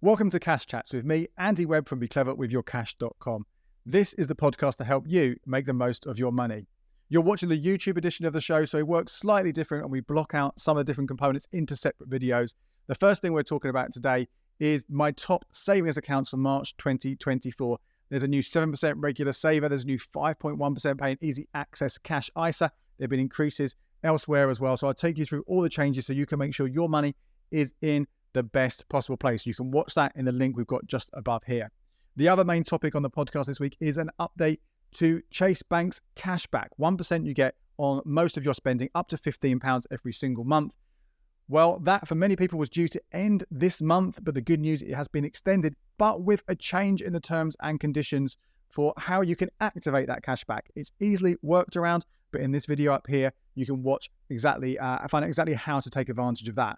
Welcome to Cash Chats with me, Andy Webb from BeCleverWithYourCash.com. This is the podcast to help you make the most of your money. You're watching the YouTube edition of the show, so it works slightly different and we block out some of the different components into separate videos. The first thing we're talking about today is my top savings accounts for March 2024. There's a new 7% regular saver. There's a new 5.1% paying easy access cash ISA. There have been increases elsewhere as well. So I'll take you through all the changes so you can make sure your money is in the best possible place. You can watch that in the link we've got just above here. The other main topic on the podcast this week is an update to Chase Bank's cashback. 1% you get on most of your spending, up to £15 every single month. Well, that for many people was due to end this month, but the good news, it has been extended, but with a change in the terms and conditions for how you can activate that cashback. It's easily worked around, but in this video up here, you can watch find out exactly how to take advantage of that.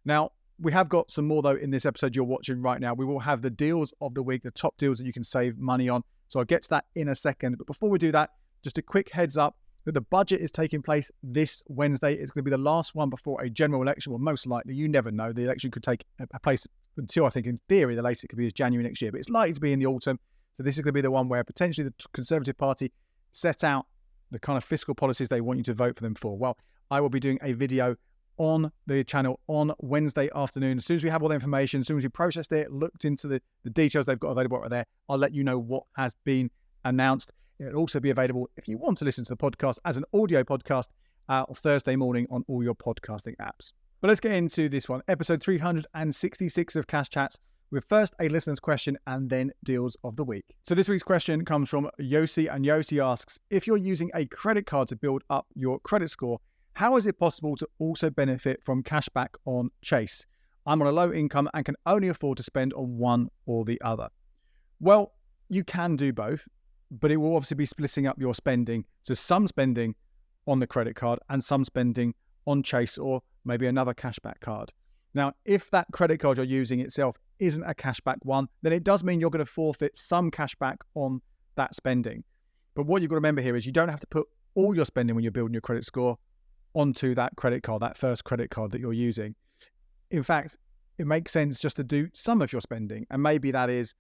Now, we have got some more though in this episode you're watching right now. We will have the deals of the week, the top deals that you can save money on. So I'll get to that in a second. But before we do that, just a quick heads up that the budget is taking place this Wednesday. It's going to be the last one before a general election. Well, most likely, you never know. The election could take a place until, I think, in theory, the latest it could be is January next year. But it's likely to be in the autumn. So this is going to be the one where potentially the Conservative Party set out the kind of fiscal policies they want you to vote for them for. Well, I will be doing a video on the channel on Wednesday afternoon. As soon as we have all the information, as soon as we processed it, looked into the details they've got available right there, I'll let you know what has been announced. It'll also be available if you want to listen to the podcast as an audio podcast on Thursday morning on all your podcasting apps. But let's get into this one, episode 366 of Cash Chats, with first a listener's question and then deals of the week. So this week's question comes from Yossi, and Yossi asks, if you're using a credit card to build up your credit score, how is it possible to also benefit from cashback on Chase? I'm on a low income and can only afford to spend on one or the other. Well, you can do both, but it will obviously be splitting up your spending. So some spending on the credit card and some spending on Chase or maybe another cashback card. Now, if that credit card you're using itself isn't a cashback one, then it does mean you're going to forfeit some cashback on that spending. But what you've got to remember here is you don't have to put all your spending when you're building your credit score onto that credit card, that first credit card that you're using. In fact, it makes sense just to do some of your spending, and maybe that is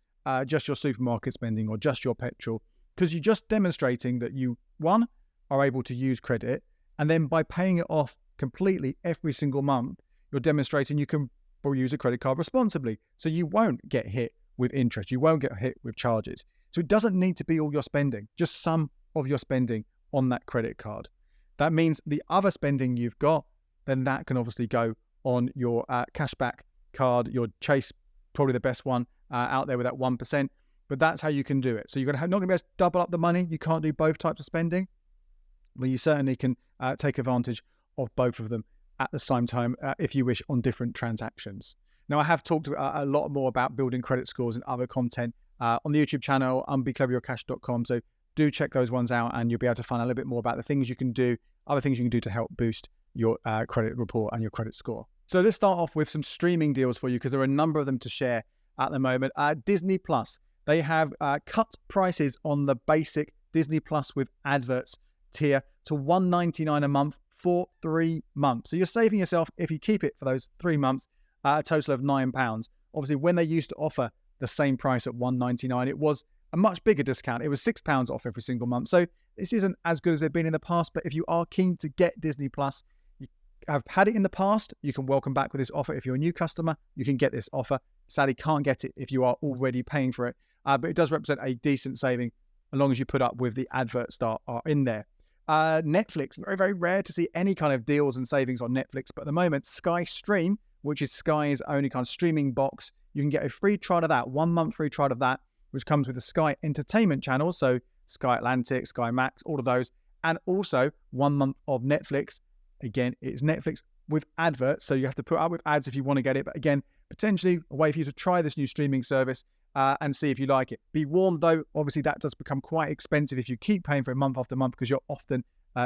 just your supermarket spending or just your petrol, because you're just demonstrating that you, one, are able to use credit, and then by paying it off completely every single month, you're demonstrating you can use a credit card responsibly, so you won't get hit with interest, you won't get hit with charges. So it doesn't need to be all your spending, just some of your spending on that credit card. That means the other spending you've got, then that can obviously go on your cashback card, your Chase, probably the best one out there with that 1%. But that's how you can do it. So you're not going to be able to double up the money. You can't do both types of spending. But you certainly can take advantage of both of them at the same time if you wish on different transactions. Now, I have talked a lot more about building credit scores and other content on the YouTube channel on BeCleverYourCash.com. So do check those ones out and you'll be able to find a little bit more about the things you can do, other things you can do to help boost your credit report and your credit score. So let's start off with some streaming deals for you because there are a number of them to share at the moment. Disney Plus, they have cut prices on the basic Disney Plus with adverts tier to $1.99 a month for 3 months. So you're saving yourself, if you keep it for those 3 months, a total of £9. Obviously, when they used to offer the same price at $1.99, it was a much bigger discount. It was £6 off every single month. So this isn't as good as they've been in the past, but if you are keen to get Disney Plus, you have had it in the past, you can welcome back with this offer. If you're a new customer, you can get this offer. Sadly, can't get it if you are already paying for it, but it does represent a decent saving as long as you put up with the adverts that are in there. Netflix, very, very rare to see any kind of deals and savings on Netflix, but at the moment, Sky Stream, which is Sky's only kind of streaming box, you can get a free trial of that, 1 month free trial of that, which comes with the Sky Entertainment channels, so Sky Atlantic, Sky Max, all of those, and also 1 month of Netflix. Again, it's Netflix with adverts, so you have to put up with ads if you want to get it, but again, potentially a way for you to try this new streaming service and see if you like it. Be warned though, obviously that does become quite expensive if you keep paying for it month after month because you're often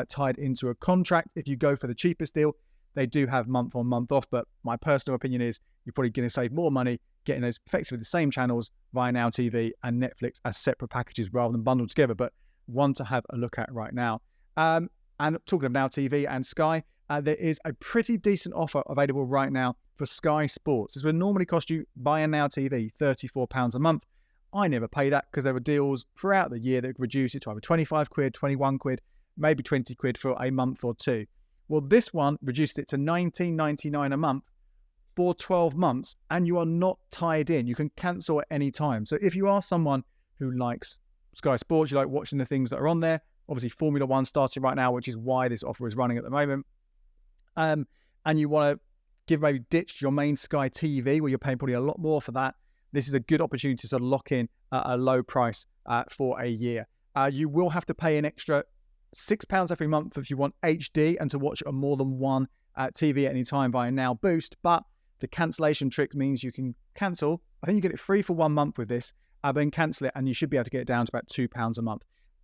tied into a contract. If you go for the cheapest deal, they do have month on month off, but my personal opinion is you're probably going to save more money getting those effectively the same channels via Now TV and Netflix as separate packages rather than bundled together, but one to have a look at right now. And talking of Now TV and Sky, there is a pretty decent offer available right now for Sky Sports. This would normally cost you, buy a Now TV, £34 a month. I never pay that because there were deals throughout the year that reduce it to either 25 quid, 21 quid, maybe 20 quid for a month or two. Well, this one reduced it to $19.99 a month for 12 months, and you are not tied in. You can cancel at any time. So if you are someone who likes Sky Sports, you like watching the things that are on there, obviously Formula One starting right now, which is why this offer is running at the moment, and you want to maybe ditch your main Sky TV where you're paying probably a lot more for that, this is a good opportunity to lock in a low price for a year. You will have to pay an extra £6 every month if you want HD and to watch a more than one TV at any time via Now Boost, but the cancellation trick means you can cancel. I think you get it free for 1 month with this, then cancel it, and you should be able to get it down to about £2 a month.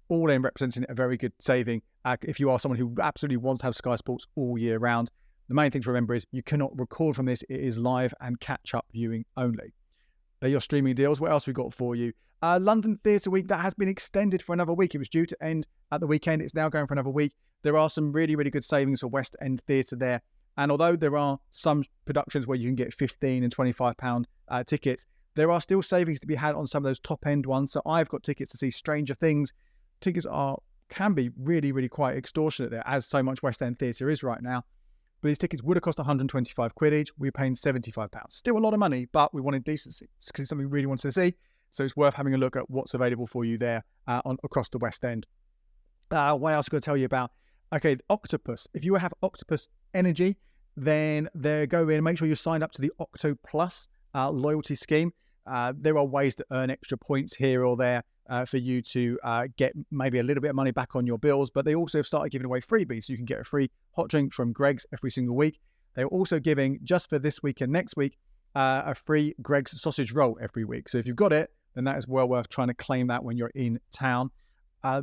All in representing a very good saving if you are someone who absolutely wants to have Sky Sports all year round. The main thing to remember is you cannot record from this. It is live and catch-up viewing only. They're your streaming deals. What else we got for you? London Theatre Week, that has been extended for another week. It was due to end at the weekend. It's now going for another week. There are some really, really good savings for West End Theatre there. And although there are some productions where you can get £15 and £25 tickets, there are still savings to be had on some of those top-end ones. So I've got tickets to see Stranger Things. Tickets can be really, really quite extortionate there, as so much West End Theatre is right now. But these tickets would have cost 125 quid each. We're paying £75. Still a lot of money, but we wanted decency because it's something we really wanted to see. So it's worth having a look at what's available for you there across the West End. What else am I going to tell you about? Okay, Octopus. If you have Octopus Energy, then go in and make sure you're signed up to the Octo Plus loyalty scheme. There are ways to earn extra points here or there for you to get maybe a little bit of money back on your bills, but they also have started giving away freebies. So you can get a free hot drink from Greggs every single week. They're also giving, just for this week and next week, a free Greggs sausage roll every week. So if you've got it, then that is well worth trying to claim that when you're in town.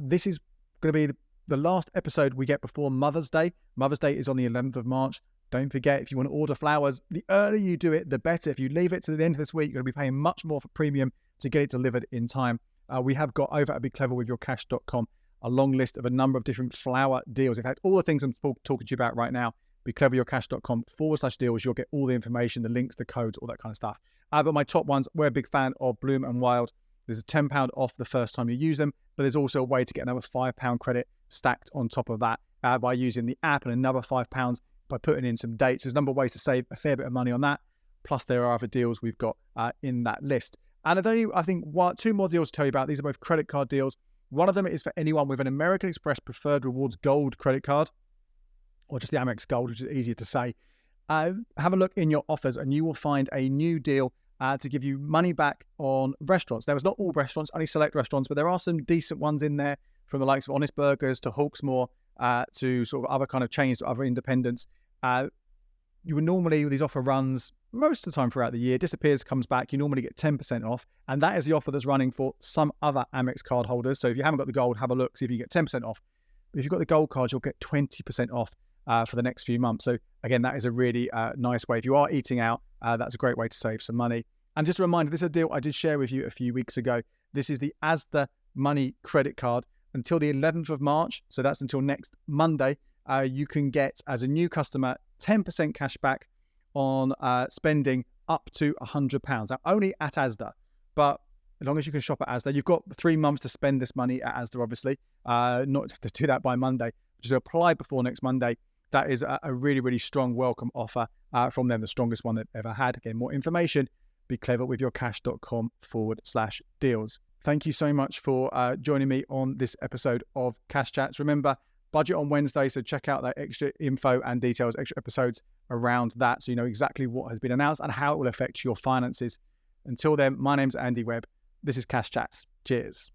This is going to be the last episode we get before Mother's Day. Mother's Day is on the 11th of March. Don't forget, if you want to order flowers, the earlier you do it, the better. If you leave it to the end of this week, you're going to be paying much more for premium to get it delivered in time. We have got over at becleverwithyourcash.com a long list of a number of different flower deals. In fact, all the things I'm talking to you about right now, becleverwithyourcash.com/deals. You'll get all the information, the links, the codes, all that kind of stuff. But my top ones, we're a big fan of Bloom and Wild. There's a £10 off the first time you use them, but there's also a way to get another £5 credit stacked on top of that by using the app, and another £5 by putting in some dates. There's a number of ways to save a fair bit of money on that. Plus, there are other deals we've got in that list. And I think two more deals to tell you about. These are both credit card deals. One of them is for anyone with an American Express Preferred Rewards Gold credit card, or just the Amex Gold, which is easier to say. Have a look in your offers and you will find a new deal to give you money back on restaurants. Now, it's not all restaurants, only select restaurants, but there are some decent ones in there, from the likes of Honest Burgers to Hawksmoor to sort of other kind of chains to other independents. You would normally, these offer runs most of the time throughout the year, disappears, comes back, you normally get 10% off. And that is the offer that's running for some other Amex card holders. So if you haven't got the gold, have a look, see if you get 10% off. But if you've got the gold card, you'll get 20% off for the next few months. So again, that is a really nice way. If you are eating out, that's a great way to save some money. And just a reminder, this is a deal I did share with you a few weeks ago. This is the Asda Money credit card until the 11th of March. So that's until next Monday. You can get, as a new customer, 10% cash back on spending up to £100. Now, only at Asda, but as long as you can shop at Asda, you've got 3 months to spend this money at Asda, obviously, not just to do that by Monday, just to apply before next Monday. That is a really, really strong welcome offer from them, the strongest one they've ever had. Again, more information, becleverwithyourcash.com/deals. Thank you so much for joining me on this episode of Cash Chats. Remember, budget on Wednesday, so check out that extra info and details, extra episodes around that, so you know exactly what has been announced and how it will affect your finances. Until then, my name's Andy Webb. This is Cash Chats. Cheers.